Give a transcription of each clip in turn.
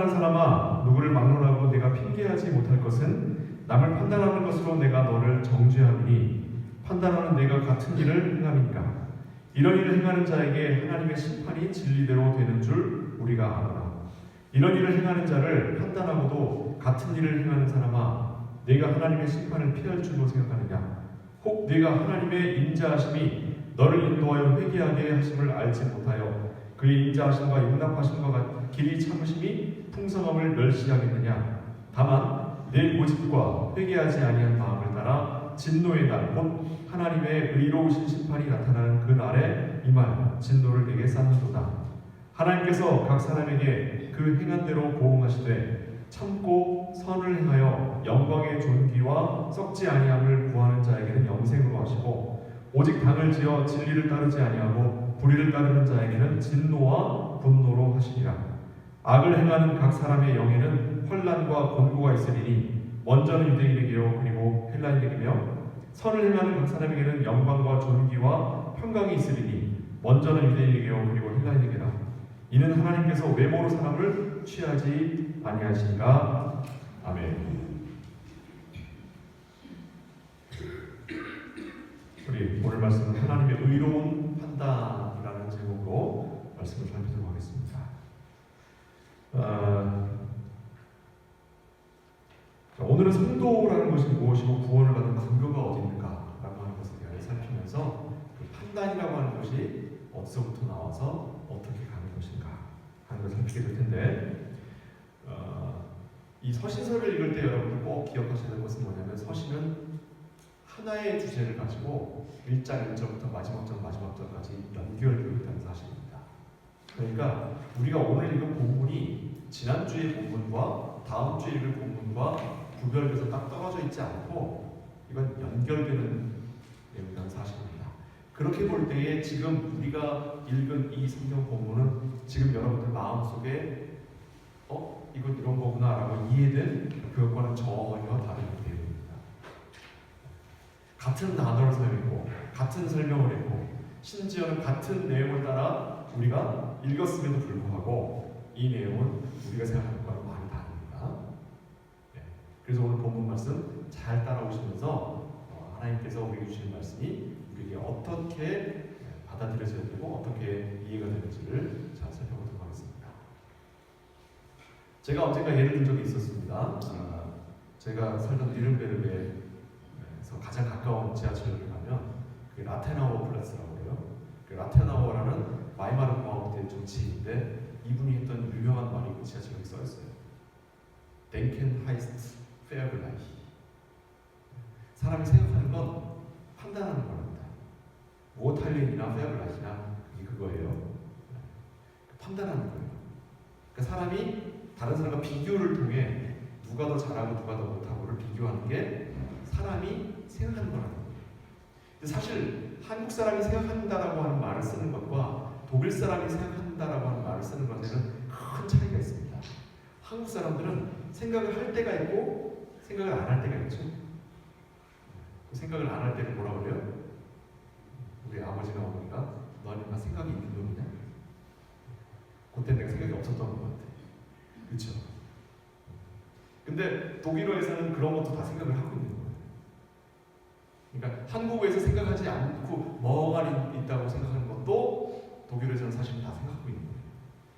판단하는 사람아, 누구를 막론하고 내가 핑계하지 못할 것은 남을 판단하는 것으로 내가 너를 정죄함이니 판단하는 내가 같은 일을 행함이니까. 이런 일을 행하는 자에게 하나님의 심판이 진리대로 되는 줄 우리가 아노라. 이런 일을 행하는 자를 판단하고도 같은 일을 행하는 사람아, 내가 하나님의 심판을 피할 줄로 생각하느냐? 혹 내가 하나님의 인자하심이 너를 인도하여 회개하게 하심을 알지 못하여 그의 인자하심과 용납하심과 길이 참으심이 풍성함을 멸시하겠느냐? 다만 내 고집과 회개하지 아니한 마음을 따라 진노의 날, 곧 하나님의 의로우신 심판이 나타나는 그 날에 임하여 진노를 내게 쌓는도다. 하나님께서 각 사람에게 그 행한 대로 보응하시되 참고 선을 행하여 영광의 존귀와 썩지 아니함을 구하는 자에게는 영생으로 하시고, 오직 당을 지어 진리를 따르지 아니하고 불의를 따르는 자에게는 진노와 분노로 하시리라. 악을 행하는 각 사람의 영에는 환난과 곤고가 있으리니 먼저는 유대인에게요 그리고 헬라인에게며, 선을 행하는 각 사람에게는 영광과 존귀와 평강이 있으리니 먼저는 유대인에게요 그리고 헬라인에게라. 이는 하나님께서 외모로 사람을 취하지 아니하시니까. 아멘. 우리 오늘 말씀은 하나님의 의로운 판단이라는 제목으로 말씀을 살피도록 하겠습니다. 오늘은 성도라는 것이 무엇이고 구원을 받는 근거가 어디 있는가라고 하는 것에 대해 살피면서 그 판단이라고 하는 것이 어디서부터 나와서 어떻게 가는 것인가 하는 것을 살피게 될 텐데, 이 서신서를 읽을 때 여러분들 꼭 기억하셔야 될 것은 뭐냐면, 서신은 하나의 주제를 가지고 1장 1절부터 마지막 절까지 연결되어 있다는 사실입니다. 그러니까 우리가 오늘 읽은 본문이 지난주의 본문과 다음 주에 읽을 본문과 구별돼서 딱 떨어져 있지 않고 이건 연결되는 내용이라는 사실입니다. 그렇게 볼 때에 지금 우리가 읽은 이 성경 본문은 지금 여러분들 마음속에 이건 이런 거구나 라고 이해된 그것과는 전혀 다른 내용입니다. 같은 단어를 사용했고 같은 설명을 했고 심지어는 같은 내용을 따라 우리가 읽었음에도 불구하고 이 내용은 우리가 생각하는 것과는 많이 다릅니다. 그래서 오늘 본문 말씀 잘 따라오시면서 하나님께서 우리에게 주신 말씀이 우리에게 어떻게 받아들여져야 되고 어떻게 이해가 되는지를 잘 살펴보도록 하겠습니다. 제가 언젠가 예를 든 적이 있었습니다. 제가 살던 뉘른베르크에서 가장 가까운 지하철을 가면 그 라테나우어 플라츠라고 해요. 그 라테나우어라는 와이마르 공화국 때 정치인인데 이분이 했던 유명한 말이 그 지하철에 써 있어요. Denken heißt Vergleich. 사람이 생각하는 건 판단하는 겁니다. Urteilen이나 Vergleich나 그거예요. 판단하는 거예요. 그러니까 사람이 다른 사람과 비교를 통해 누가 더 잘하고 누가 더 못하고를 비교하는 게 사람이 생각하는 거라는 거예요. 근데 사실 한국 사람이 생각한다라고 하는 말을 쓰는 것과 독일 사람이 생각한다라고 하는 말을 쓰는 것에는 큰 차이가 있습니다. 한국 사람들은 생각을 할 때가 있고 생각을 안 할 때가 있죠. 그 생각을 안 할 때는 뭐라고 그래요? 우리 아버지나 어머니가 너는 인마 생각이 있는 놈이냐? 그때 내가 생각이 없었던 것 같아. 그렇죠? 근데 독일어에서는 그런 것도 다 생각을 하고 있는 거예요. 그러니까 한국어에서 생각하지 않고 멍하니 있다고 생각하는 것도 독일어에서는 사실 다 생각하고 있는 거예요.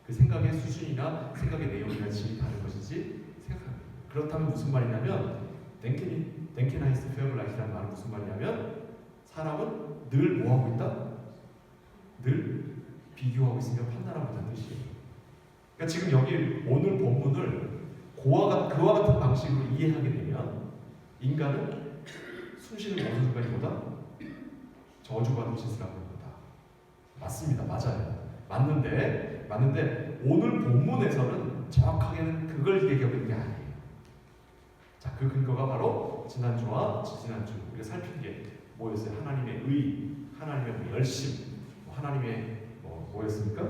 그 생각의 수준이나 생각의 내용이나 질이 다른 것이지 생각합니다. 그렇다면 무슨 말이냐면 덴케나이스 페어블라이트라는 말은 무슨 말이냐면 사람은 늘 뭐하고 있다? 늘 비교하고 있으며 판단하고 있다는 뜻이에요. 그러니까 지금 여기 오늘 본문을 그와 같은 방식으로 이해하게 되면 인간은 숨쉬는 모든 순간이보다 저주받은 짓을 하고 있다. 맞습니다. 맞아요. 맞는데 오늘 본문에서는 정확하게는 그걸 얘기하고 있는 게 아니에요. 자, 그 근거가 바로 지난주와 지지난주 우리가 살핀 게 뭐였어요? 하나님의 의, 하나님의 열심, 하나님의 뭐였습니까?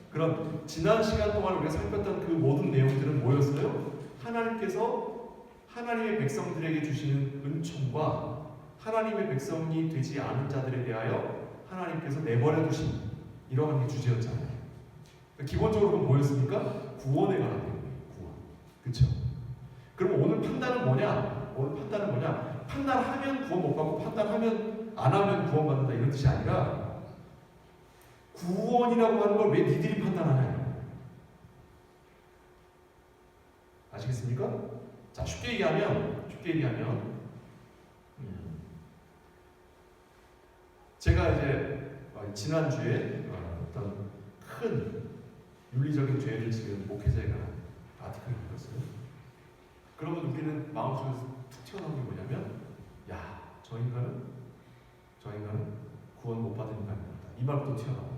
그런 지난 시간 동안 우리가 살폈던 그 모든 내용들은 뭐였어요? 하나님께서 하나님의 백성들에게 주시는 은총과 하나님의 백성이 되지 않은 자들에 대하여 하나님께서 내버려 두신 이러한 게 주제였잖아요. 그러니까 기본적으로 그건 뭐였습니까? 구원에 관한 내용이에요. 구원. 그렇죠? 그럼 오늘 판단은 뭐냐? 오늘 판단은 뭐냐? 판단하면 구원 못 받고 판단하면 안 하면 구원 받는다 이런 뜻이 아니라 구원이라고 하는 걸 왜 니들이 판단하냐? 아시겠습니까? 자, 쉽게 얘기하면 제가 이제 지난주에 어떤 큰 윤리적인 죄를 지은 목회자에 관한 아티클을 읽었어요. 그러면 우리는 마음속에서 툭 튀어나온 게 뭐냐면, 야, 저 인간은 구원 못 받은 인간이다. 이 말부터 튀어나와요.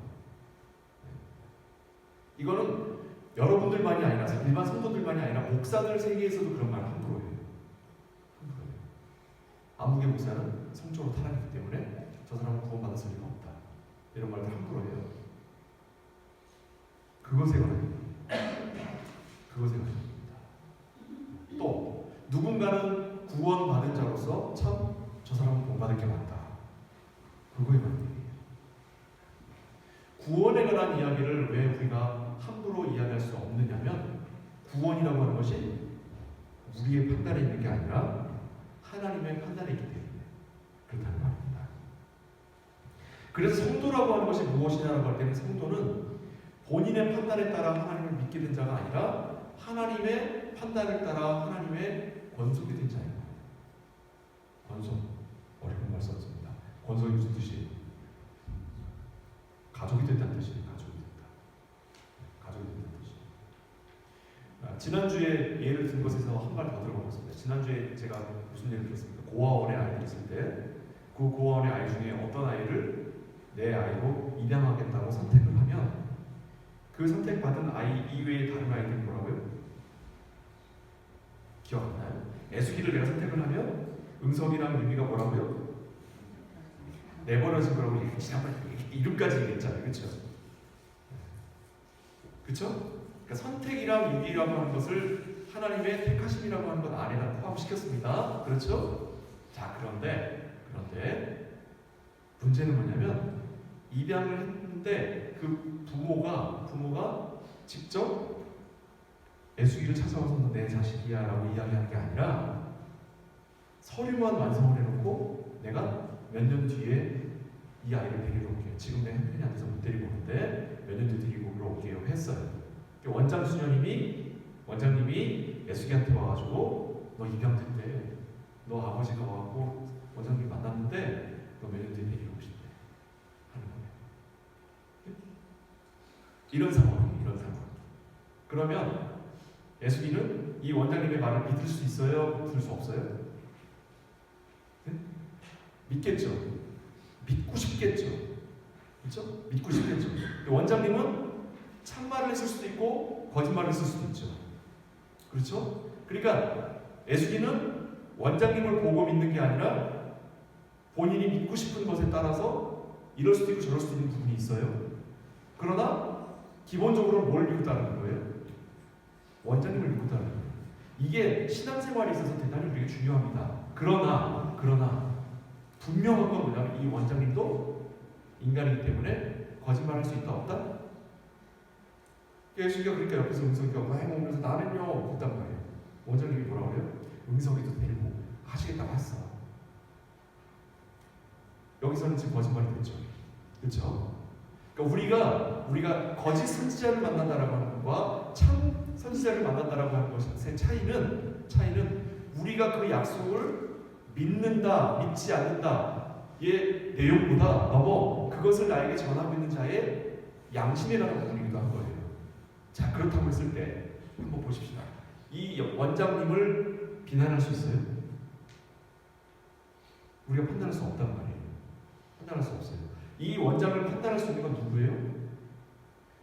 이거는 여러분들만이 아니라 일반 성도들만이 아니라 목사들 세계에서도 그런 말을 함부로 해요. 안무개 목사는 성적으로 타락했기 때문에 저 사람은 구원받았을 리가 없다. 이런 말들 함부로 해요. 그것에 관합니다. 또 누군가는 구원받은 자로서 참 저 사람은 본받을 게 많다. 그거에 관한 얘기예요. 구원에 관한 이야기를 왜 우리가 함부로 이야기할 수 없느냐면 구원이라고 하는 것이 우리의 판단에 있는 게 아니라 하나님의 판단에 있기 때문에 그렇다는 말입니다. 그래서 성도라고 하는 것이 무엇이냐라고 할 때는 성도는 본인의 판단에 따라 하나님을 믿게 된 자가 아니라 하나님의 판단을 따라 하나님의 권속이 된 자예요. 권속. 어려운 말 썼습니다. 권속이 무슨 뜻이에요? 가족이 됐다는 뜻이에요. 가족이 된다는 뜻이에요. 지난주에 예를 든 것에서 한 발 더 들어보겠습니다. 지난주에 제가 무슨 예를 들었습니까? 고아원에 아이들이 있을 때 그 고아원의 아이 중에 어떤 아이를 내 아이로 입양하겠다고 선택을 하면 그 선택받은 아이 이외의 다른 아이들이 뭐라고요? 기억 안 나요? 애수기를 내가 선택을 하면 응석이랑 유미가 뭐라고요? 내버려진 거라고 지난번에 이름까지 얘기했잖아요. 그렇죠? 그렇죠? 그러니까 선택이랑 유기라고 하는 것을 하나님의 택하심이라고 하는 것 안에다 포함시켰습니다. 그렇죠? 자, 그런데 문제는 뭐냐면 입양을 했는데 그 부모가 직접 애수기를 찾아와서 내 자식이야 라고 이야기하는 게 아니라 서류만 완성을 해놓고 내가 몇 년 뒤에 이 아이를 데리러 올게요. 지금 내 형편이 안 돼서 못 데리고 오는데 몇 년 뒤에 데리고 올게요 했어요. 원장 원장님이 애수기한테 와가지고 너 입양된대. 너 아버지가 와갖고 원장님 만났는데 너 몇 년 뒤에 데리고 오고 싶대 하는 거예요. 이런 상황이에요. 그러면 애수기는 이 원장님의 말을 믿을 수 있어요? 믿을 수 없어요? 네? 믿겠죠. 믿고 싶겠죠. 그렇죠? 믿고 싶겠죠. 원장님은 참말을 했을 수도 있고 거짓말을 했을 수도 있죠. 그렇죠? 그러니까 애수기는 원장님을 보고 믿는 게 아니라 본인이 믿고 싶은 것에 따라서 이럴 수도 있고 저럴 수도 있는 부분이 있어요. 그러나 기본적으로 뭘 믿고 따르는 거예요? 원장님을 믿고 따르는 거예요. 이게 신앙생활에 있어서 대단히 우리에게 중요합니다. 그러나 분명한 건 뭐냐면 이 원장님도 인간이기 때문에 거짓말할 수 있다 없다? 예수가 그러니까 옆에서 응석이가 막 해먹으면서 나는요 그랬단 말이에요. 원장님이 뭐라고 그래요? 응석이도 데리고 하시겠다고 했어. 여기서는 지금 거짓말이 됐죠. 그렇죠? 그러니까 우리가 거짓 선지자를 만난다라고 하는 것과 참 선지자를 만난다라고 하는 것의 차이는 우리가 그 약속을 믿는다, 믿지 않는다의 내용보다 넘어 그것을 나에게 전하고 있는 자의 양심이라는 부분이기도 한 거예요. 자, 그렇다고 했을 때 한번 보십시다. 이 원장님을 비난할 수 있어요? 우리가 판단할 수 없단 말이에요. 판단할 수 없어요. 이 원장을 판단할 수 있는 건 누구예요?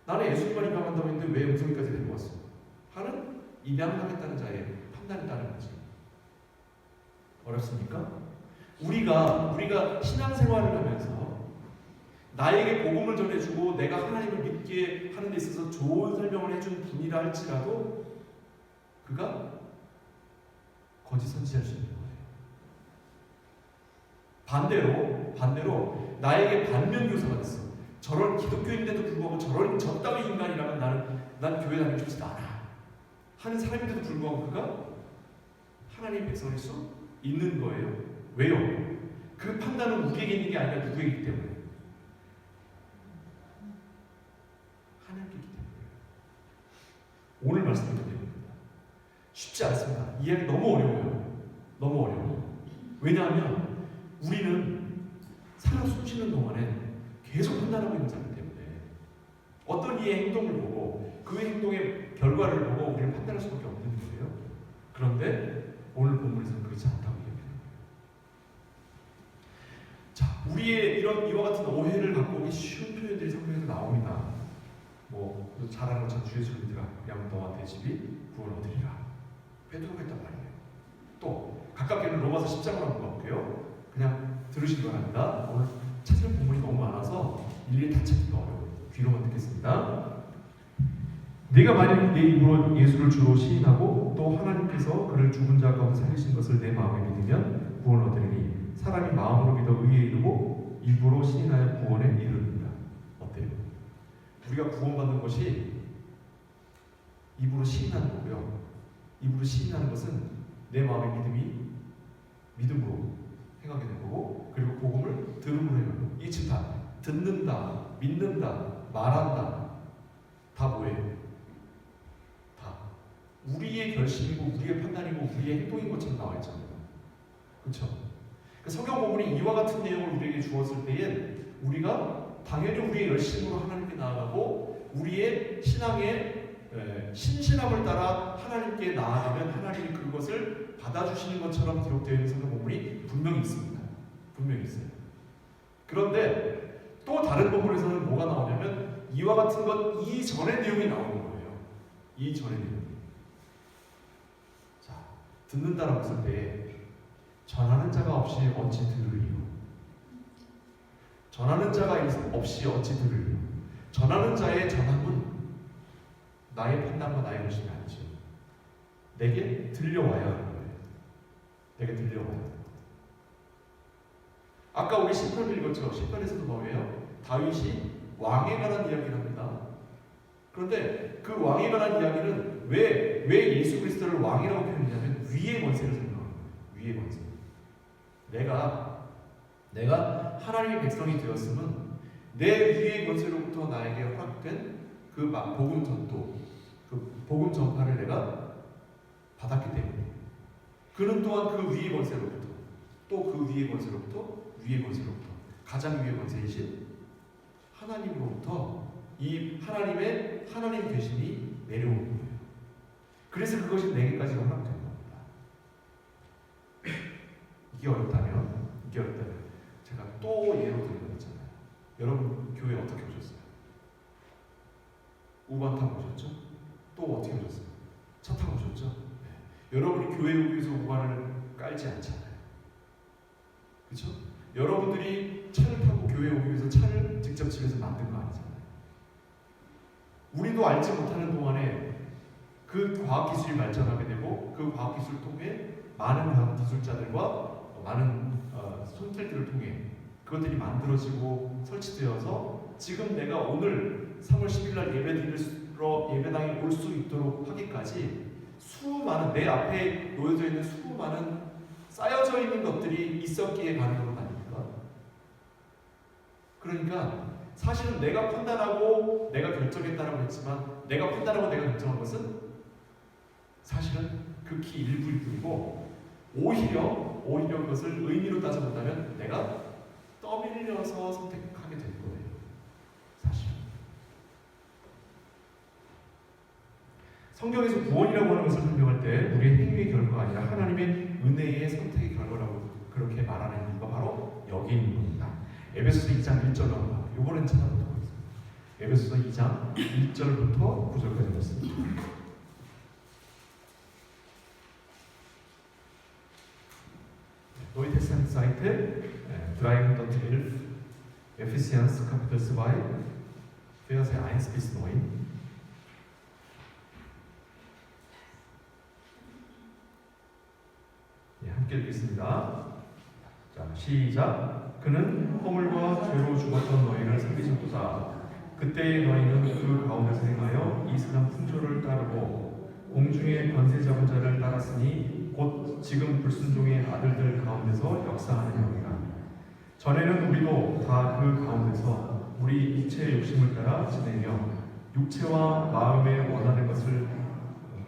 나는 예수님만 입양한다고 했는데 왜 음성이까지 데리고 왔어? 하는 입양하겠다는 자의 판단에 따른 거지. 어렵습니까? 우리가 신앙생활을 하면서 나에게 복음을 전해주고 내가 하나님을 믿게 하는 데 있어서 좋은 설명을 해준 분이라 할지라도 그가 거짓 선지할 수 있는 거예요. 반대로 나에게 반면교사가 됐어. 저런 기독교인데도 불구하고 저 따위 인간이라면 난 교회 다니고 싶지도 않아. 하는 사람인데도 불구하고 그가 하나님의 백성일 수 있는 거예요. 왜요? 그 판단은 우리에게 있는 게 아니라 누구에게 있기 때문에? 하나님께 있기 때문에. 오늘 말씀드린 겁니다. 쉽지 않습니다. 이해하기 너무 어려워요. 너무 어려워요. 왜냐하면 우리는 살아 숨쉬는 동안에 계속 판단하고 있는 자이기 때문에 어떤 이의 행동을 보고 그 행동의 결과를 보고 우리를 판단할 수밖에 없는 거예요. 그런데 오늘 본문에서는 그렇지 않다고 얘기합니다. 자, 우리의 이런 이와 같은 오해를 갖고 오기 쉬운 표현들이 성경에서 나옵니다. 뭐 잘 아는 것처럼 주 예수를 믿으라. 그냥 너와 내 집이 구원 얻으리라. 베드로가 했단 말이에요. 또 가깝게는 로마서 10장을 한번 볼게요. 그냥 들으신 건 아니다. 오늘 찾을 본문이 너무 많아서 일일이 다 찾기가 어려워요. 귀로만 듣겠습니다. 네가 만일 내 입으로 예수를 주로 시인하고 또 하나님께서 그를 죽은 자 가운데 살리신 것을 내 마음에 믿으면 구원을 얻으리니 사람이 마음으로 믿어 의에 이르고 입으로 시인하여 구원에 이르느니라. 어때요? 우리가 구원받는 것이 입으로 시인하는 거고요. 입으로 시인하는 것은 내 마음의 믿음으로 행하게 되는 거고, 그리고 복음을 들음으로 행하는 거예요. 이 지금 다 듣는다, 믿는다, 말한다, 다 뭐예요? 다 우리의 결심이고 우리의 판단이고 우리의 행동인 것처럼 나와 있잖아요. 그렇죠? 성경 본문이 이와 같은 내용을 우리에게 주었을 때엔 우리가 당연히 우리의 열심으로 하나님께 나아가고 우리의 신앙의 신실함을 따라 하나님께 나아가면 하나님이 그것을 받아주시는 것처럼 기록되어 있는 성경 본문이 분명히 있습니다. 분명히 있어요. 그런데 또 다른 본문에서는 뭐가 나오냐면 이와 같은 것 이전의 내용이 나오는 거예요. 이전의 내용. 자, 듣는다라고 했을 때 전하는 자가 없이 어찌 들으리요? 전하는 자가 없이 어찌 들으리요? 전하는 자의 전함은 나의 판단과 나의 것이 아니죠. 내게 들려와야 하는 거예요. 내게 들려와야 하는 거예요. 아까 우리 시편을 읽었죠. 시편에서도 뭐예요? 다윗이 왕에 관한 이야기를 합니다. 그런데 그 왕에 관한 이야기는 왜 예수 그리스도를 왕이라고 표현했냐면 위의 권세를 설명하는 거예요. 위의 권세. 내가 하나님의 백성이 되었음은 내 위의 권세로부터 나에게 허락된 그 복음 전도, 그 복음 전파를 내가 받았기 때문에 그는 또한 그 위의 권세로부터 또 그 위의 권세로부터 위의 권세로부터 가장 위의 권세이신 하나님으로부터 이 하나님 되심이 내려오는 거예요. 그래서 그것이 내게까지 허락된 겁니다. 이게 어렵다면 제가 또 예로 드리는 거잖아요. 여러분 교회 어떻게 오셨어요? 우반 타고 오셨죠? 또 어떻게 오셨어요? 차 타고 오셨죠? 네. 여러분이 교회 오기 위해서 우반을 깔지 않잖아요. 그렇죠? 여러분들이 차를 타고 교회 오기 위해서 차를 직접 집에서 만든 거 아니잖아요. 우리도 알지 못하는 동안에 그 과학기술이 발전하게 되고 그 과학기술을 통해 많은 과학기술자들과 많은 손길들을 통해 그것들이 만들어지고 설치되어서 지금 내가 오늘 3월 10일 날 예배당에 올 수 있도록 하기까지 수많은 내 앞에 놓여져 있는 수많은 쌓여져 있는 것들이 있었기에 가능한 것 아닙니까? 그러니까 사실은 내가 판단하고 내가 결정했다라고 했지만 내가 판단하고 내가 결정한 것은 사실은 극히 일부일 뿐이고 오히려 그것을 의미로 따져본다면 내가 떠밀려서 선택하게 될 거예요. 사실 성경에서 구원이라고 하는 것을 설명할 때 우리의 행위의 결과가 아니라 하나님의 은혜의 선택의 결과라고 그렇게 말하는 이유가 바로 여기 있는 겁니다. 에베소서 2장 1절로 이번엔 찾아보도록 하겠습니다. 에베소서 2장 1절부터 9절까지 말씀입니다. Neue Testament Seite 311, Ephesians Kapitel 2, Verse 1 bis 9. 네, 함께 읽겠습니다. 자, 시작. 그는 허물과 죄로 죽었던 너희를 살리셨도다. 그때의 너희는 그 가운데서 행하여 이 세상 풍조를 따르고 공중에 중에 권세 잡은 자를 따랐으니 곧 지금 불순종의 아들들 가운데서 역사하는 영이라. 전에는 우리도 다 그 가운데서 우리 육체의 욕심을 따라 지내며 육체와 마음에 원하는 것을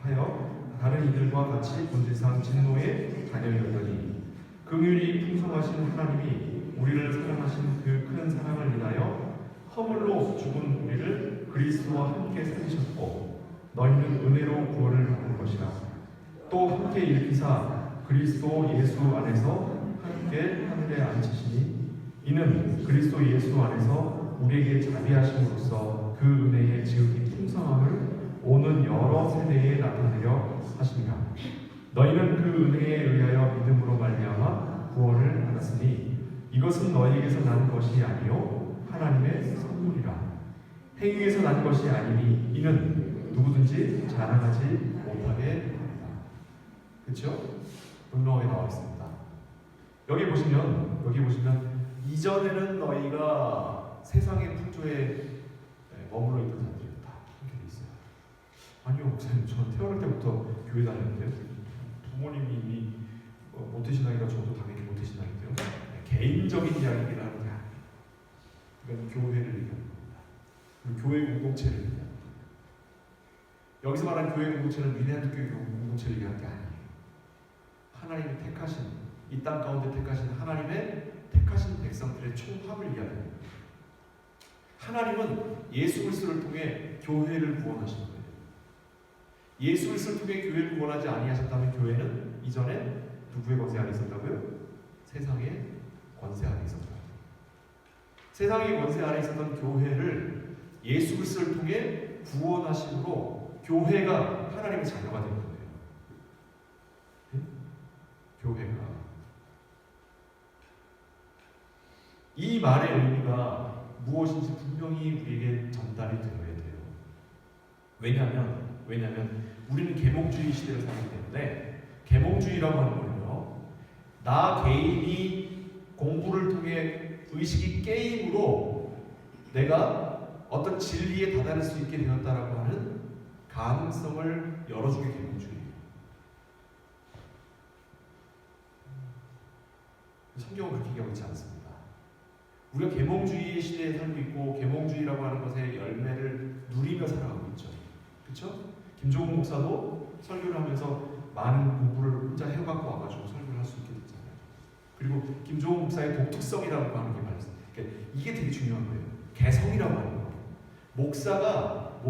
하여 다른 이들과 같이 본질상 진노의 자녀였더니 긍휼이 풍성하신 하나님이 우리를 사랑하신 그 큰 사랑을 인하여 허물로 죽은 우리를 그리스도와 함께 살리셨고 너희는 은혜로 구원을 받은 것이라. 또 함께 일으키사 그리스도 예수 안에서 함께 하늘에 앉히시니 이는 그리스도 예수 안에서 우리에게 자비하심으로써 그 은혜의 지극히 풍성함을 오는 여러 세대에 나타내려 하십니다. 너희는 그 은혜에 의하여 믿음으로 말미암아 구원을 받았으니 이것은 너희에게서 난 것이 아니요 하나님의 선물이라. 행위에서 난 것이 아니니 이는 누구든지 자랑하지 못하게 합니다. 그렇죠? 분명하게 나와 있습니다. 여기 보시면 이전에는 너희가 세상의 풍조에 머물러 있던 자들이었다 이렇게 돼 있어요. 아니요, 목사님, 저는 태어날 때부터 교회 다녔는데요. 부모님이 이미 모태신앙이라 저도 당연히 모태신앙인데요. 개인적인 이야기를 하는 게 아니에요. 이건 교회를 얘기하는 겁니다. 교회 공동체를 얘기하는 겁니다. 여기서 말하는 교회 공동체는 위대한 교회 공동체를 얘기하는 게 아니에요. 하나님이 택하신, 이 땅 가운데 택하신 하나님의 택하신 백성들의 총합을 이야기합니다. 하나님은 예수 그리스도를 통해 교회를 구원하신 거예요. 예수 그리스도를 통해 교회를 구원하지 아니하셨다면 교회는 이전에 누구의 권세 아래 있었다고요? 세상의 권세 아래 있었다. 세상의 권세 아래 있었던 교회를 예수 그리스도를 통해 구원하심으로 교회가 하나님의 자녀가 된 거예요. 네? 교회가. 이 말의 의미가 무엇인지 분명히 우리에게 전달이 되어야 돼요. 왜냐하면 우리는 계몽주의 시대를 살기 때문에 계몽주의라고 하는 거는요, 나 개인이 공부를 통해 의식이 게임으로 내가 어떤 진리에 다다를 수 있게 되었다라고 하는 가능성을 열어주게 계몽주의예요. 성경은 그렇게 얘기하고 있지 않습니다. 우리가 계몽주의 시대에 살고 있고 계몽주의라고 하는 것의 열매를 누리며 살아가고 있죠. 그렇죠? 김종국 목사도 설교를 하면서 많은 공부를 혼자 해갖고 와가지고 설교를 할 수 있게 됐잖아요. 그리고 김종국 목사의 독특성이라고 하는 게 말이죠. 그러니까 이게 되게 중요한 거예요. 개성이라고 하는 거. 목사가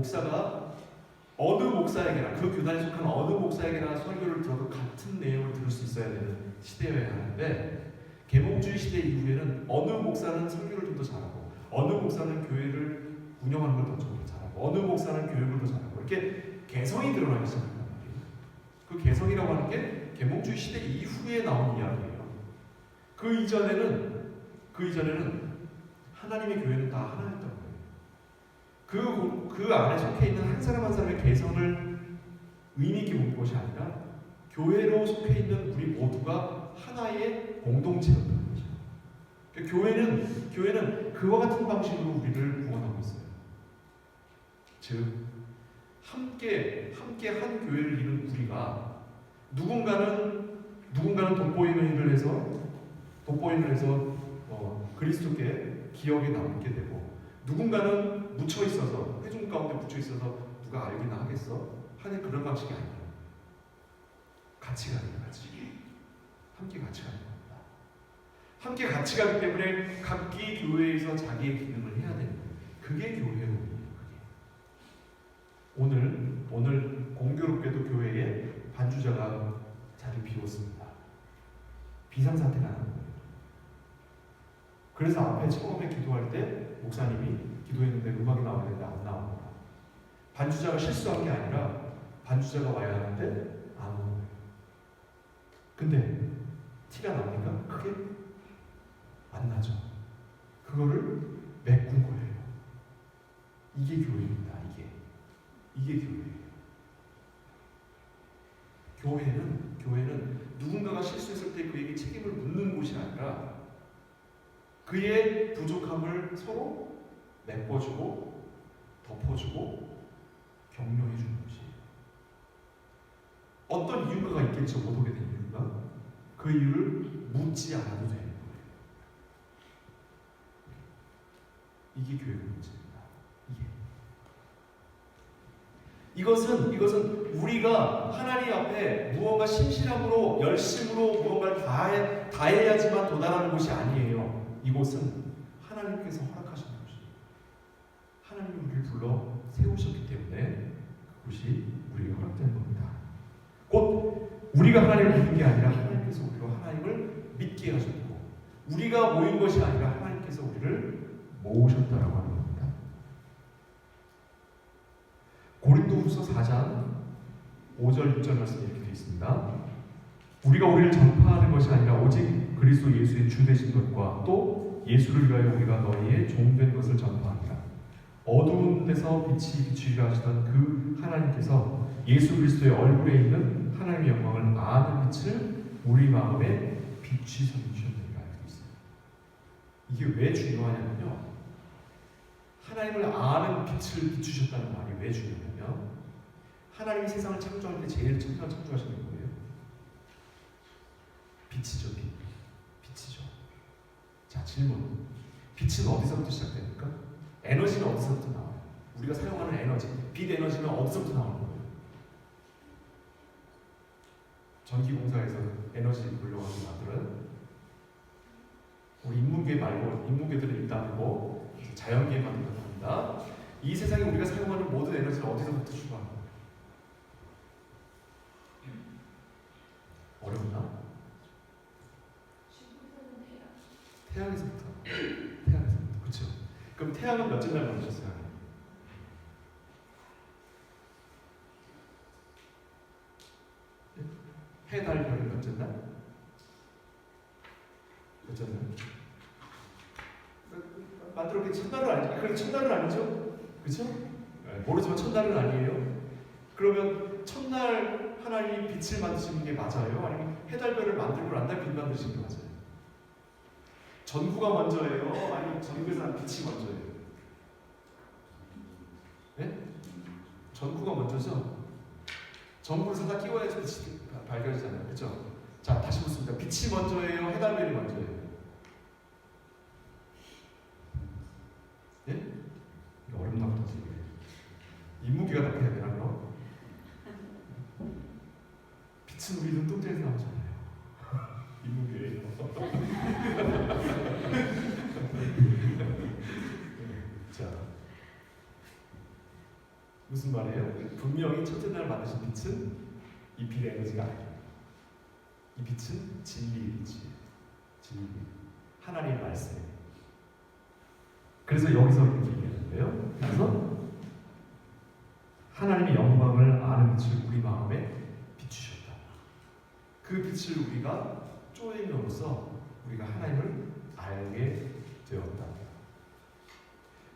어느 목사에게나, 그 교단에 속한 어느 목사에게나 설교를 들어도 같은 내용을 들을 수 있어야 되는 시대여야 하는데, 계몽주의 시대 이후에는 어느 목사는 설교를 좀 더 잘하고, 어느 목사는 교회를 운영하는 걸 더 잘하고, 어느 목사는 교육을 더 잘하고, 이렇게 개성이 드러나기 시작한단 말이에요. 그 개성이라고 하는 게 계몽주의 시대 이후에 나온 이야기예요. 그 이전에는 하나님의 교회는 다 하나였던 거예요. 그 안에 속해 있는 한 사람 한 사람의 개성을 의미 있게 본 것이 아니라 교회로 속해 있는 우리 모두가 하나의 공동체였던 거죠. 그러니까 교회는 그와 같은 방식으로 우리를 구원하고 있어요. 즉, 함께 한 교회를 이룬 우리가 누군가는 돋보이는 일을 해서 그리스도께 기억에 남게 되고, 누군가는 묻혀 있어서 회중 가운데 묻혀 있어서 누가 알기나 하겠어? 하는 그런 방식이 아니에요. 같이 가는 거예요. 함께 같이 가는 겁니다. 함께 같이 가기 때문에 각기 교회에서 자기의 기능을 해야 되는 거예요. 그게 교회의 의미예요. 오늘 공교롭게도 교회에 반주자가 자리 비웠습니다. 비상사태가 나는 거예요. 그래서 앞에 처음에 기도할 때 목사님이 기도했는데 음악이 나와야 되는데 안 나옵니다. 반주자가 실수한 게 아니라 반주자가 와야 하는데 안 오는 거예요. 근데 티가 납니까? 크게? 안 나죠. 그거를 메꾼 거예요. 이게 교회입니다. 이게 교회예요. 교회는 누군가가 실수했을 때 그에게 책임을 묻는 곳이 아니라 그의 부족함을 서로 메꿔주고 덮어주고 격려해 주는 곳이에요. 어떤 이유가 있겠죠. 못 오게 된 이유가. 그 이유를 묻지 않아도 되는 거예요. 이게 교회의 문제입니다. 이것은 우리가 하나님 앞에 무언가 신실함으로 열심으로 무언가를 다해야지만 도달하는 곳이 아니에요. 이곳은 하나님께서 허락하신 곳이에요. 하나님이 우리를 불러 세우셨기 때문에 그곳이 우리에게 허락된 겁니다. 곧 우리가 하나님을 믿는 게 아니라 하나님께서 우리로 하나님을 믿게 하셨고, 우리가 모인 것이 아니라 하나님께서 우리를 모으셨다라고 하는 겁니다. 고린도후서 4장 5절 6절 말씀이 이렇게 되어 있습니다. 우리가 우리를 전파하는 것이 아니라 오직 그리스도 예수의 주 되신 것과 또 예수를 위하여 우리가 너희의 종된 것을 전파하니라. 어두운 데서 빛이 비추기라 하시던 그 하나님께서 예수 그리스도의 얼굴에 있는 하나님의 영광을 아는 빛을 우리 마음에 비추셔 주셨느니라. 이게 왜 중요하냐면요, 하나님을 아는 빛을 비추셨다는 말이 왜 중요하냐면, 하나님이 세상을 창조할 때 제일 처음 창조하신 게 뭐예요? 빛이죠. 빛이죠. 자, 질문. 빛은 어디서부터 시작됩니까? 에너지는 어디서부터 나와요? 우리가 사용하는 에너지, 빛 에너지는 어디서부터 나오는 거예요? 전기공사에서 에너지 물려가지고 만드는, 우리 인문계 말고, 인문계들은 일단 뭐 자연계만 합니다. 이 세상에 우리가 사용하는 모든 에너지는 어디서부터 출발하는 거예요? 어렵나? 태양에서부터. 그렇죠? 그럼 태양은 몇째 날 만드셨어요? 해, 달, 별은 몇째 날? 몇째 날? 만들었기 첫날은 아니죠. 그래, 첫날은 아니죠. 그렇죠? 모르지만 첫날은 아니에요. 그러면 첫날 하나님이 빛을 만드시는 게 맞아요? 아니면 해달별을 만들고 난 날 빛 만드시는 게 맞아요? 전구가 먼저예요? 아니면 전구에서 난 빛이 먼저예요? 네? 전구가 먼저죠? 전구를 사다 끼워야지 빛이 발견이잖아요. 그렇죠? 자, 다시 묻습니다. 빛이 먼저예요? 해달별이 먼저예요? 예? 이거 어렵나 보다. 인문계가 답해야 되나 그럼? 빛은 우리 눈동자에서 나오잖아요. 인문계예요. 자, 무슨 말이에요? 분명히 첫째 날 만드신 빛은 이 빛 에너지가 아니에요. 이 빛은 진리의 빛이에요. 진리, 하나님의 말씀이에요. 그래서 여기서 이렇게 얘기하는데요. 그래서 하나님의 영광을 아는 빛을 우리 마음에 비추셨다. 그 빛을 우리가 쪼임으로써 우리가 하나님을 알게 되었다.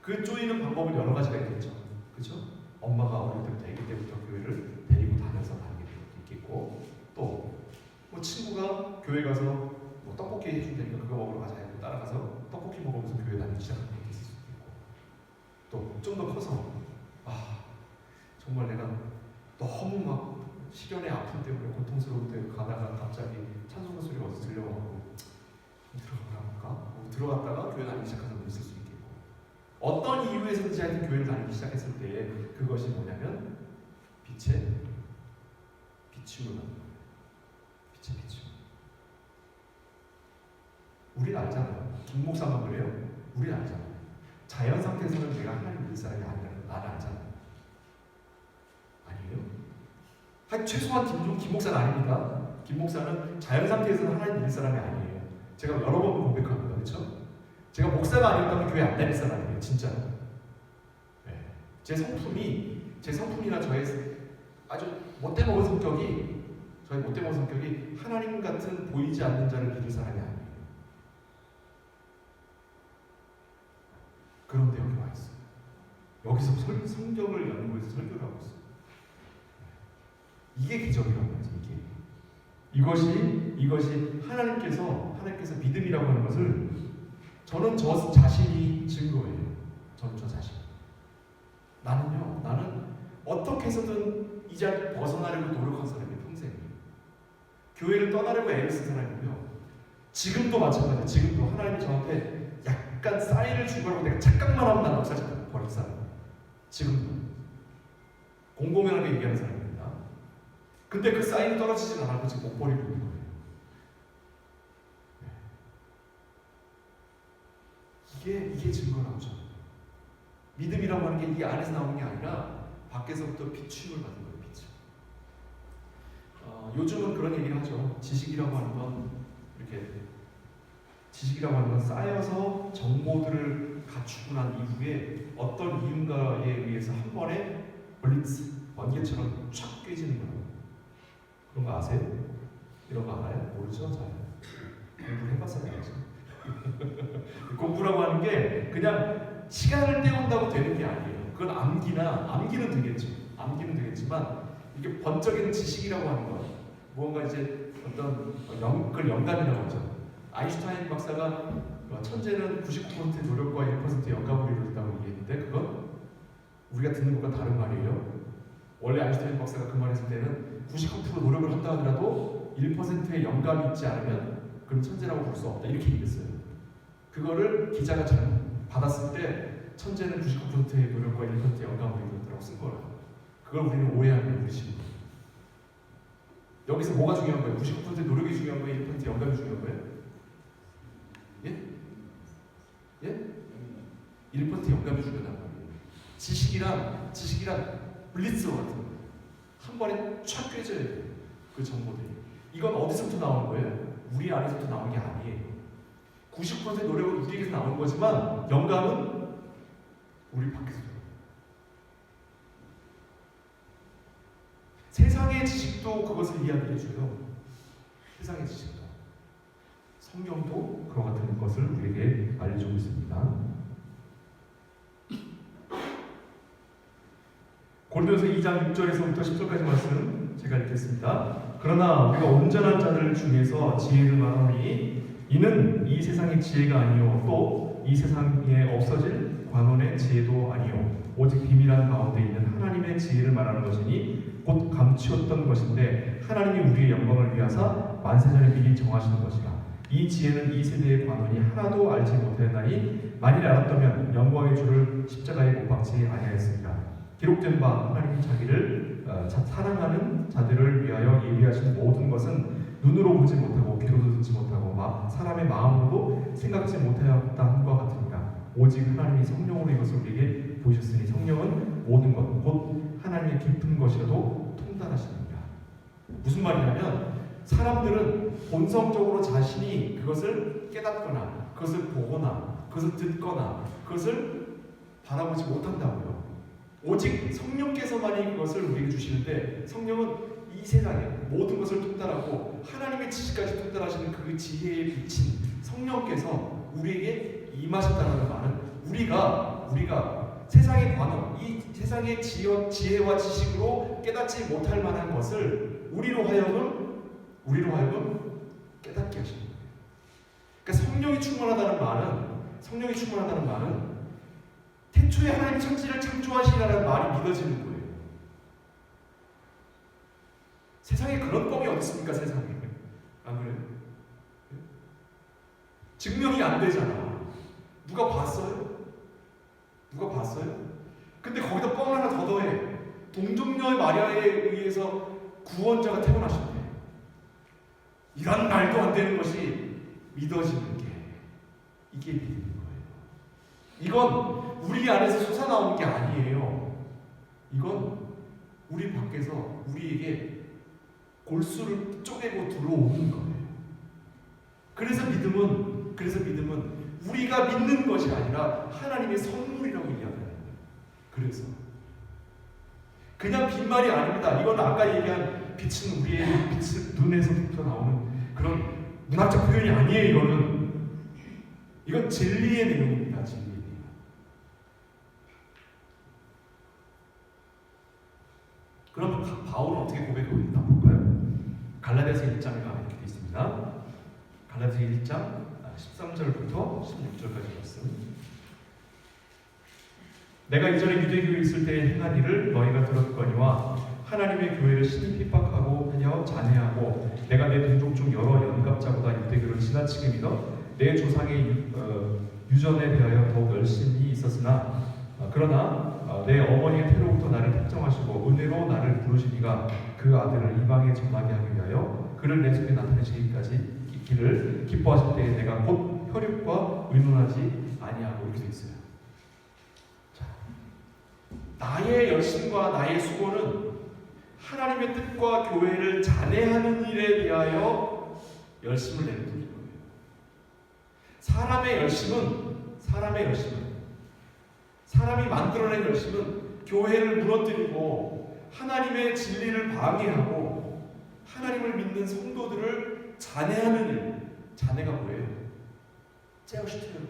그 쪼이는 방법은 여러 가지가 있겠죠. 그렇죠? 엄마가 어릴 때부터, 아기 때부터 교회를 데리고 다녀서 다니게 있겠고, 또 뭐 친구가 교회 가서 뭐 떡볶이 해준다니까 그거 먹으러 가자 해서 따라가서 떡볶이 먹으면서 교회 다니기 시작한 게 있을 수도 있고, 또 좀 더 커서 정말 내가 너무 막 시련의 아픔 때문에 고통스러울 때 가다가 갑자기 찬송가 소리가 어디서 들려와서 들어가라 할까? 들어갔다가 교회 다니기 시작하는 분이 있을 수 있겠고, 어떤 이유에서든지 하여튼 교회를 다니기 시작했을 때 그것이 뭐냐면 빛의 비춤을 하는 거예요. 빛의 비춤. 우리는 알잖아요. 김 목사만 그래요? 우리는 알잖아요. 자연 상태에서는 내가 하나님 믿을 사람이 아니라는 나는 알잖아요. 아니에요? 최소한 김 목사는 아닙니다. 김 목사는 자연 상태에서는 하나님 믿을 사람이 아니에요. 제가 여러 번 고백합니다. 그렇죠? 제가 목사가 아니었다면 교회 안 다닐 사람이에요. 진짜로. 네. 제 성품이나 저의 아주 못돼먹은 성격이, 하나님 같은 보이지 않는 자를 믿을 사람이 아니에요. 그런데 여기 와 있어요. 여기서 성경을 연구해서 설교를 하고 있어요. 이게 기적이라는 거죠. 이것이 하나님께서 믿음이라고 하는 것을 저는 저 자신이 증거예요. 저는 저 자신. 나는 어떻게 해서든 이 자리를 벗어나려고 노력한 사람이에요. 평생. 교회를 떠나려고 애를 쓴 사람이고요. 지금도 마찬가지예요. 지금도 하나님이 저한테 약간 사인을 준 거라고 내가 착각만 하면 난 역사적 버릴 사람. 지금도 공공연하게 얘기하는 사람입니다. 근데 그 사인이 떨어지진 않았고 지금 못 버리고 있는 거예요. 이게 증거라고죠. 믿음이라고 하는 게 이 안에서 나오는 게 아니라 밖에서부터 비추임을 받는 거예요. 비추. 요즘은 그런 얘기를 하죠. 지식이라고 하는 건 이렇게 지식이라고 하는 건 쌓여서 정보들을 갖추고 난 이후에 어떤 이윤가에 의해서 한 번에 블리츠 번개처럼 촥 깨지는 거예요. 그런 거 아세요? 이런 거 알아요? 모르죠? 잘 공부를 해봤어요. 공부라고 하는 게 그냥 시간을 때운다고 되는 게 아니에요. 그건 암기는 되겠죠. 암기는 되겠지만 이게 번쩍이는 지식이라고 하는 건 무언가 이제 어떤 그걸 영감이라고 하죠. 아인슈타인 박사가 천재는 99% 노력과 1% 영감으로 이루어진다고 얘기했는데 그건 우리가 듣는 것과 다른 말이에요. 원래 아인슈타인 박사가 그 말했을 때는 99% 노력을 한다 하더라도 1%의 영감이 있지 않으면 그럼 천재라고 볼 수 없다 이렇게 얘기했어요. 그거를 기자가 잘못 받았을 때 천재는 99%의 노력과 1%의 영감으로 이루어진다고 쓴 거라. 그걸 우리는 오해하는 우리 식으로. 여기서 뭐가 중요한 거예요? 99%의 노력이 중요한 거예요? 1%의 영감이 중요한 거예요? 예? 예? 1% 영감이 중요하단 말이에요. 지식이란 블리츠와 같은 거예요. 한 번에 촥 꿰져야 돼요. 그 정보들이. 이건 어디서부터 나오는 거예요? 우리 안에서부터 나오는 게 아니에요. 90%의 노력은 우리에게서 나오는 거지만 영감은 우리 밖에서. 세상의 지식도 그것을 이야기해줘요. 세상의 지식도. 성경도 그와 같은 것을 우리에게 알려주고 있습니다. 고린도서 2장 6절에서부터 10절까지 말씀 제가 읽겠습니다. 그러나 우리가 온전한 자들 중에서 지혜를 말하니 이는 이 세상의 지혜가 아니요 또 이 세상에 없어질 관원의 지혜도 아니요 오직 비밀한 가운데 있는 하나님의 지혜를 말하는 것이니 곧 감추었던 것인데 하나님이 우리의 영광을 위하사 만세전에 미리 정하시는 것이라. 이 지혜는 이 세대의 관원이 하나도 알지 못하였나니 만일 알았다면 영광의 주를 십자가에 못 박지 아니하였습니다. 기록된 바 하나님 자기를 사랑하는 자들을 위하여 예비하신 모든 것은 눈으로 보지 못하고 귀로도 듣지 못하고 사람의 마음으로도 생각지 못하였다 함과 같으니라. 오직 하나님이 성령으로 이것을 우리에게 보이셨으니 성령은 모든 것 곧 하나님의 깊은 것이라도 통달하시느니라. 무슨 말이냐면 사람들은 본성적으로 자신이 그것을 깨닫거나 그것을 보거나 그것을 듣거나 그것을 바라보지 못한다고요. 오직 성령께서만이 그것을 우리에게 주시는데 성령은 이 세상에 모든 것을 통달하고 하나님의 지식까지 통달하시는 그 지혜에 비친 성령께서 우리에게 임하셨다는 말은 우리가 세상의 관원, 이 세상의 지혜와 지식으로 깨닫지 못할 만한 것을 우리로 하여금 깨닫게 하시는 거예요. 그러니까 성령이 충만하다는 말은 태초에 하나님 천지를 창조하시라는 말이 믿어지는 거예요. 세상에 그런 뻥이 어디 있습니까? 세상에 안 그래요? 증명이 안 되잖아. 누가 봤어요? 근데 거기다 뻥 하나 더 더해. 동정녀의 마리아에 의해서 구원자가 태어나셨대. 이런 말도 안 되는 것이 믿어지는 게 이게 믿음인 거예요. 이건 우리 안에서 솟아나오는 게 아니에요. 이건 우리 밖에서 우리에게 골수를 쪼개고 들어오는 거예요. 그래서 믿음은 우리가 믿는 것이 아니라 하나님의 선물이라고 이야기하는 거예요. 그래서 그냥 빈말이 아닙니다. 이건 아까 얘기한 빛은 우리의 눈에서부터 나오는 그런 문학적 표현이 아니에요. 이건 진리의 내용입니다. 진리의 내용. 그러면 바울은 어떻게 고백하고 있나 볼까요? 갈라디아서 1장에 가면 이렇게 되어 있습니다. 갈라디아서 1장 13절부터 16절까지 말씀. 내가 이전에 유대교에 있을 때에 행한 일을 너희가 들었거니와 하나님의 교회를 심히 핍박하고 하여 잔해하고 내가 내 동족 중 여러 연갑자보다 유대교를 지나치게 믿어 내 조상의 유전에 대하여 더욱 열심히 있었으나 그러나 내 어머니의 태로부터 나를 택정하시고 은혜로 나를 부르시니가 그 아들을 이방에 전하게 하기 위하여 그를 내 속에 나타내시기까지 기를 기뻐하실 때에 내가 곧 혈육과 의논하지 아니하고 이렇게 되어 있어요. 자, 나의 열심과 나의 수고는 하나님의 뜻과 교회를 잔해하는 일에 대하여 열심을 내는 뿐인 거예요. 사람의 열심은 사람이 만들어낸 열심은 교회를 무너뜨리고 하나님의 진리를 방해하고 하나님을 믿는 성도들을 잔해하는 일. 잔해가 뭐예요? 째어시트요.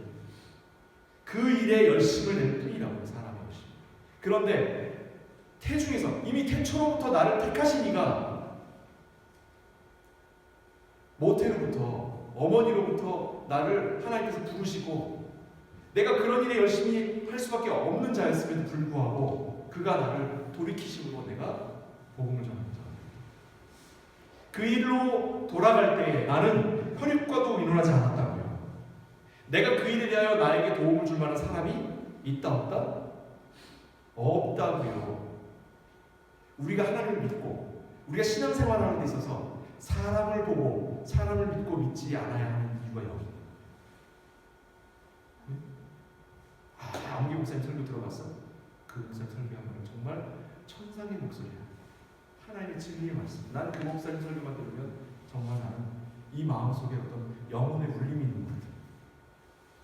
그 일에 열심을 내는 뿐이라고요. 사람의 열심. 그런데 태중에서 이미 태초로부터 나를 택하시니가 모태로부터 어머니로부터 나를 하나님께서 부르시고 내가 그런 일에 열심히 할 수밖에 없는 자였음에도 불구하고 그가 나를 돌이키심으로 내가 복음을 전합니다. 그 일로 돌아갈 때 나는 혈육과도 의논하지 않았다고요. 내가 그 일에 대하여 나에게 도움을 줄 만한 사람이 있다 없다? 없다고요. 우리가 하나님을 믿고 우리가 신앙생활하는 데 있어서 사람을 보고 사람을 믿고 믿지 않아야 하는 이유가 여기입니다. 암기 목사님 설교 들어봤어? 그 목사님 설교하면 정말 천상의 목소리야. 하나님의 진리의 말씀. 난 그 목사님 설교만 들으면 정말 나는 이 마음속에 어떤 영혼의 울림이 있는 것 같아요.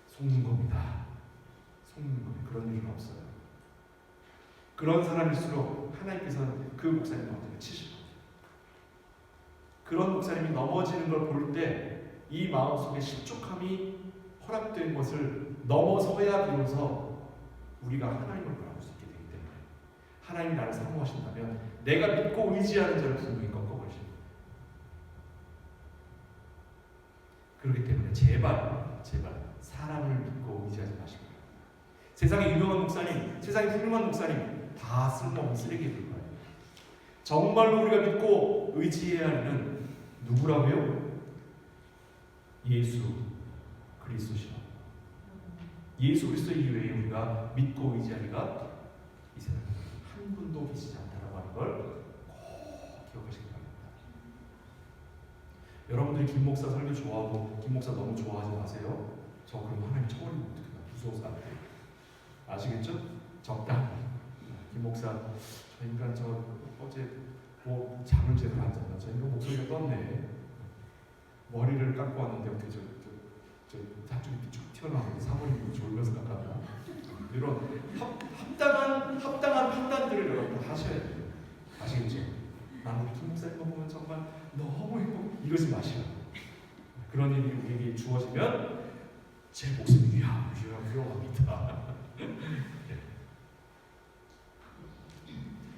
속는 겁니다. 속는 거예요. 그런 일은 없어요. 그런 사람일수록 하나님께서는 그 목사님을 어떻게 치실 거예요. 그런 목사님이 넘어지는 걸 볼 때 이 마음속에 실족함이 허락된 것을 넘어서야 비로소 우리가 하나님을 바라볼 수 있게 되기 때문에 하나님이 나를 사모하신다면 내가 믿고 의지하는 자를 분명히 꺾어버리십니다. 그렇기 때문에 제발 사람을 믿고 의지하지 마시고 세상에 유명한 목사님, 세상에 훌륭한 목사님 다 쓸모없는 쓰레기일 거예요. 정말로 우리가 믿고 의지해야 하는 누구라고요? 예수 그리스도시요. 예수 그리스도 이외에 우리가 믿고 의지하리가 이 세상에 한 분도 계시지 않다라고 하는 걸 꼭 기억하시기 바랍니다. 여러분들이 김 목사 설교 좋아하고 김 목사 너무 좋아하지 마세요. 저 그럼 하나님 처벌이면 어떡해요? 무서워서 안 돼요. 아시겠죠? 적당히. 김 목사 저 인간 저 어제 뭐 잠을 제대로 안 잤나? 저 인간 목소리가 떴네. 머리를 깎고 왔는데 어떻게 저 한쪽이 쭉 튀어나오는데 사모님이 졸면서 깎았나? 이런 합당한 판단들을 여러분 하셔야 돼요. 아시겠죠? 나는 김 목사님만 보면 정말 너무 행복. 이러지 마시라. 그런 일이 우리에게 주어지면 제 목숨이 위험합니다.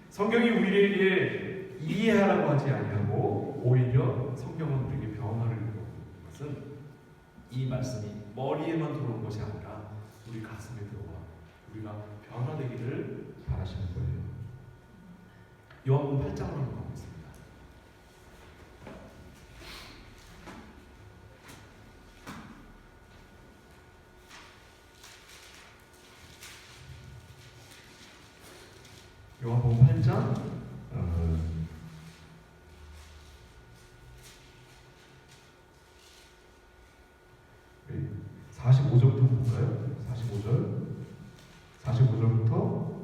성경이 우리에게 이해하라고 하지 아니하고 오히려 성경은 우리에게 변화를 주는 것은 이 말씀이 머리에만 들어오는 것이 아니라 우리 가슴에 들어와 우리가 변화되기를 바라시는 거예요. 요한복음 8장으로 가고 있습니다. 요한복음 8장 45절부터 볼까요? 45절부터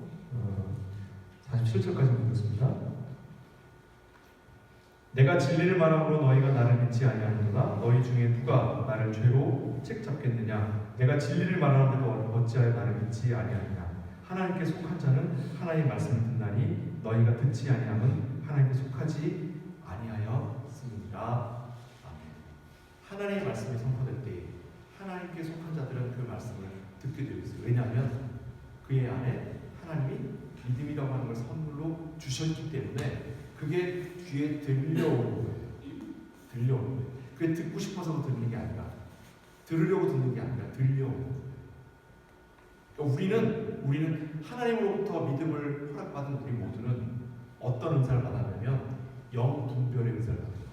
47절까지 보겠습니다. 내가 진리를 말함으로 너희가 나를 믿지 아니하는도다. 너희 중에 누가 나를 죄로 책잡겠느냐? 내가 진리를 말하는데도 어찌하여 나를 믿지 아니하느냐? 하나님께 속한 자는 하나님의 말씀을 듣나니 너희가 듣지 아니함은 하나님께 속하지 아니하였습니다. 하나님의 말씀이 선포될 때 하나님께 속한 자들은 그 말씀을 듣게 되어 있어요. 왜냐하면 그의 안에 하나님이 믿음이라고 하는 걸 선물로 주셨기 때문에 그게 귀에 들려오는 거예요. 들려오는 거예요. 그게 듣고 싶어서 듣는 게 아니라 들으려고 듣는 게 아니라 들려오는 거예요. 그러니까 우리는 하나님으로부터 믿음을 허락받은 우리 모두는 어떤 은사를 받았냐면 영분별의 은사를 받은 거예요.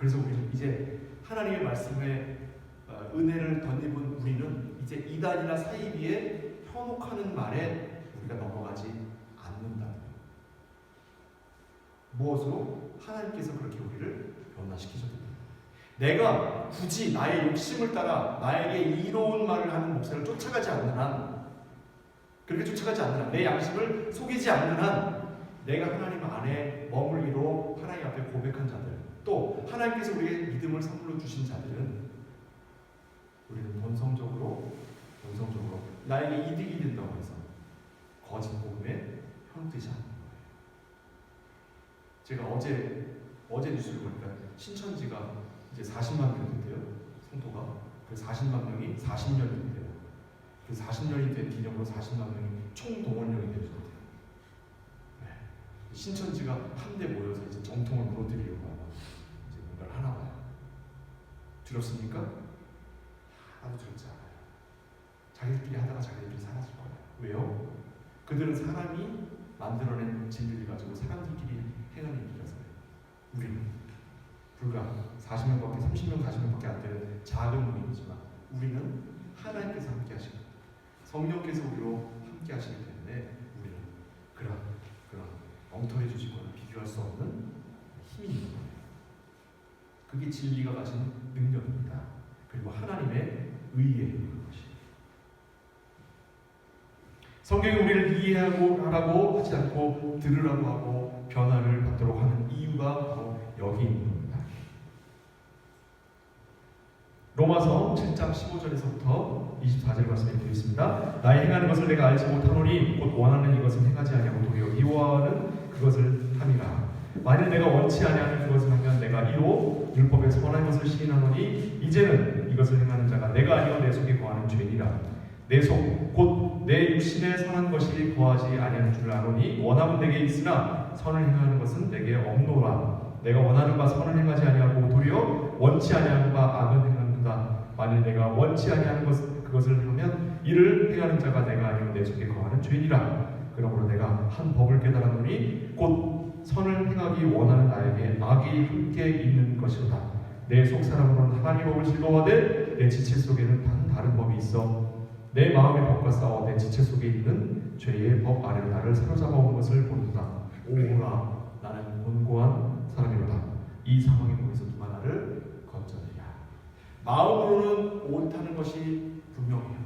그래서 우리는 이제 하나님의 말씀에 은혜를 덧입은 우리는 이제 이단이나 사이비에 현혹하는 말에 우리가 넘어가지 않는다. 무엇으로? 하나님께서 그렇게 우리를 변화시키셨다. 내가 굳이 나의 욕심을 따라 나에게 이로운 말을 하는 목사를 쫓아가지 않는 한, 그렇게 쫓아가지 않는 한, 내 양심을 속이지 않는 한, 내가 하나님 안에 머물기로 하나님 앞에 고백한 자들, 또 하나님께서 우리에게 믿음을 선물로 주신 자들은 우리는 본성적으로 나에게 이득이 된다고 해서 거짓 복음에 현혹되지 않는 거예요. 제가 어제 뉴스를 보니까 신천지가 이제 40만 명 된대요. 성도가. 그 40만 명이 40년이 된대요. 그 40년이 된 기념으로 40만 명이 총동원령이 되어졌대요. 네. 신천지가 한데 모여서 이제 정통을 무너뜨리려고 하고 이제 뭔가를 하나 봐요. 들었습니까? 하나도 들었지 않아요. 자기들끼리 하다가 자기들끼리 사라질 거예요. 왜요? 그들은 사람이 만들어낸 진리를 가지고 사람들끼리 행하는 일이라서요. 우리는 불과 40명밖에 30명 40명밖에 안 되는 작은 모임이지만 우리는 하나님께서 함께 하시고 성령께서 우리로 함께 하시기 때문에 우리는 그런 엉터리 주식과는 비교할 수 없는 힘이 있는 거예요. 그게 진리가 가진 능력입니다. 그리고 하나님의 의에 있는 것이. 성경이 우리를 이해하고 하라고 하지 않고 들으라고 하고 변화를 받도록 하는 이유가 바로 여기 있는 겁니다. 로마서 7장 15절에서부터 24절 말씀에 되어 있습니다. 나의 행하는 것을 내가 알지 못하노니 곧 원하는 이것을 행하지 아니하고 도리어 미워하는 그것을 함이라. 만일 내가 원치 아니하는 그것을 하면 내가 이로 율법의 선한 것을 시인하노니 이제는 이것을 행하는 자가 내가 아니요 내 속에 거하는 죄니라. 내 속 곧 내 육신에 선한 것이 거하지 아니하는 줄 아노니 원함은 내게 있으나 선을 행하는 것은 내게 없노라. 내가 원하는 바 선을 행하지 아니하고 도리어 원치 아니하는 바 악은 행하는도다. 만일 내가 원치 아니하는 그것을 하면 이를 행하는 자가 내가 아니요 내 속에 거하는 죄니라. 그러므로 내가 한 법을 깨달았노니 곧 선을 행하기 원하는 나에게 악이 함께 있는 것이로다. 내 속 사람으로는 하나님의 법을 즐거워하되 내 지체 속에는 다른 법이 있어 내 마음의 법과 싸워 내 지체 속에 있는 죄의 법 아래로 나를 사로잡아 온 것을 보는다. 오라 나는 곤고한 사람이로다. 이 상황에 보면서 누가 나를 건져내랴. 마음으로는 옳다는 것이 분명해요.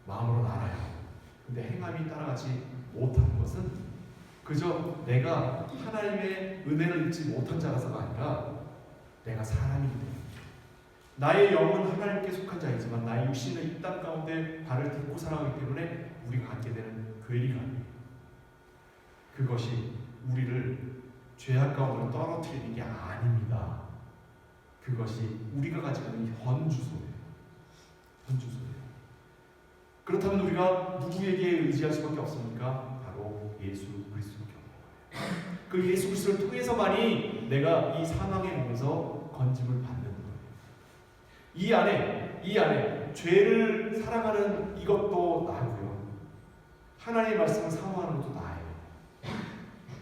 마음으로는 알아요. 근데 행함이 따라가지 못하는 것은 그저 내가 하나님의 은혜를 입지 못한 자라서가 아니라 내가 사람이기 때문에 나의 영은 하나님께 속한 자이지만 나의 육신은 이 땅 가운데 발을 딛고 살아가기 때문에 우리가 갖게 되는 괴리감이에요. 그것이 우리를 죄악 가운데로 떨어뜨리는 게 아닙니다. 그것이 우리가 가지고 있는 현주소예요. 그렇다면 우리가 누구에게 의지할 수밖에 없습니까? 바로 예수 그리스도밖에 없는 거예요. 그 예수 그리스도를 통해서만이 내가 이 상황에 몸에서 건짐을 받는 거예요. 이 안에 죄를 사랑하는 이것도 나고요. 하나님의 말씀을 사모하는 것도 나예요.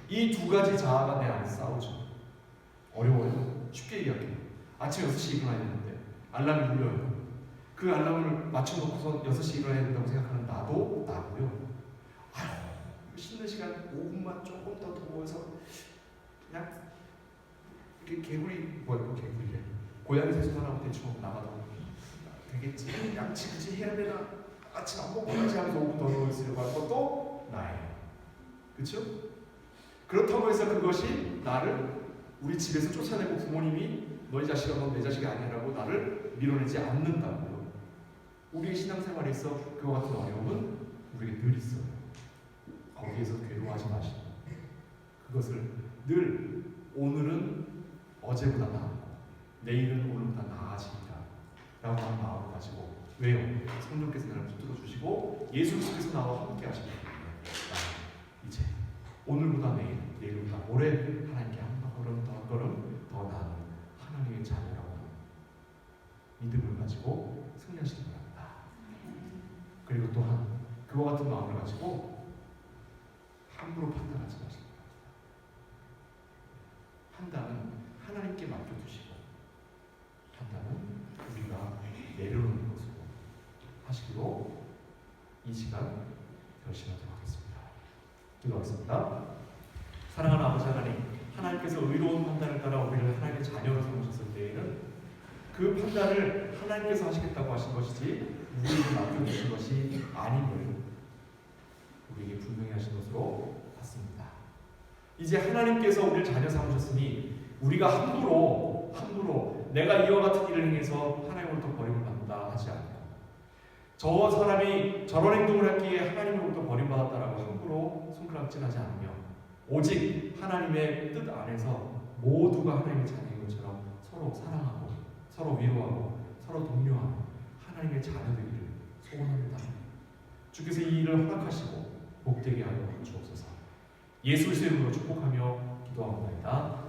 이 두 가지 자아가 내 안에 싸우죠. 어려워요. 쉽게 얘기할게요. 아침 6시에 일어나야 되는데 알람이 울려요. 그 알람을 맞춰놓고서 6시에 일어나야 된다고 생각하는 나도 나고요. 아휴, 쉬는 시간 5분만 조금 더 모여서 그냥 이렇게 개구리 개구리래. 고양이 세수 하나 대충 나가도 되겠지. 양치 그지 해야 되나? 아침 안 먹고 같이 하면서 5분 더 누워있으려고 하는 것도 나예요. 그렇죠? 그렇다고 해서 그것이 나를 우리 집에서 쫓아내고 부모님이 너희 자식아 넌 내 자식이 아니라고 나를 밀어내지 않는다고요. 우리의 신앙생활에서 그와 같은 어려움은 우리에게 늘 있어요. 거기에서 괴로워하지 마시고 그것을 늘 오늘은 어제보다 나아 내일은 오늘보다 나아지리라 라고 하는 마음을 가지고 왜요? 성령께서 나를 붙들어 주시고 예수 그리스도께서 나와 함께 하시기 때문에 이제 오늘보다 내일보다 모레 하나님께 한 걸음 더 나은 하나님의 자녀라고 믿음을 가지고 승리하시기 바랍니다. 그리고 또한 그와 같은 마음을 가지고 함부로 판단하지 마십니다. 판단은 하나님께 맡겨두시고 이 시간 결심하도록 하겠습니다. 기도하겠습니다. 사랑하는 아버지 하나님, 하나님께서 의로운 판단을 따라 우리를 하나님의 자녀로 삼으셨을 때에는 그 판단을 하나님께서 하시겠다고 하신 것이지 우리에게 맡겨주신 것이 아님을 우리에게 분명히 하신 것으로 봤습니다. 이제 하나님께서 우리를 자녀 삼으셨으니 우리가 함부로 내가 이와 같은 일을 행해서 하나님으로부터 버림받는다 하지 않고, 저 사람이 저런 행동을 했기에 하나님으로부터 버림받았다라고 함부로 손가락질하지 않으며 오직 하나님의 뜻 안에서 모두가 하나님의 자녀인 것처럼 서로 사랑하고 서로 위로하고 서로 독려하는 하나님의 자녀되기를 소원합니다. 주께서 이 일을 허락하시고 복되게 하여 주옵소서. 예수 그리스도의 이름으로 축복하며 기도합니다.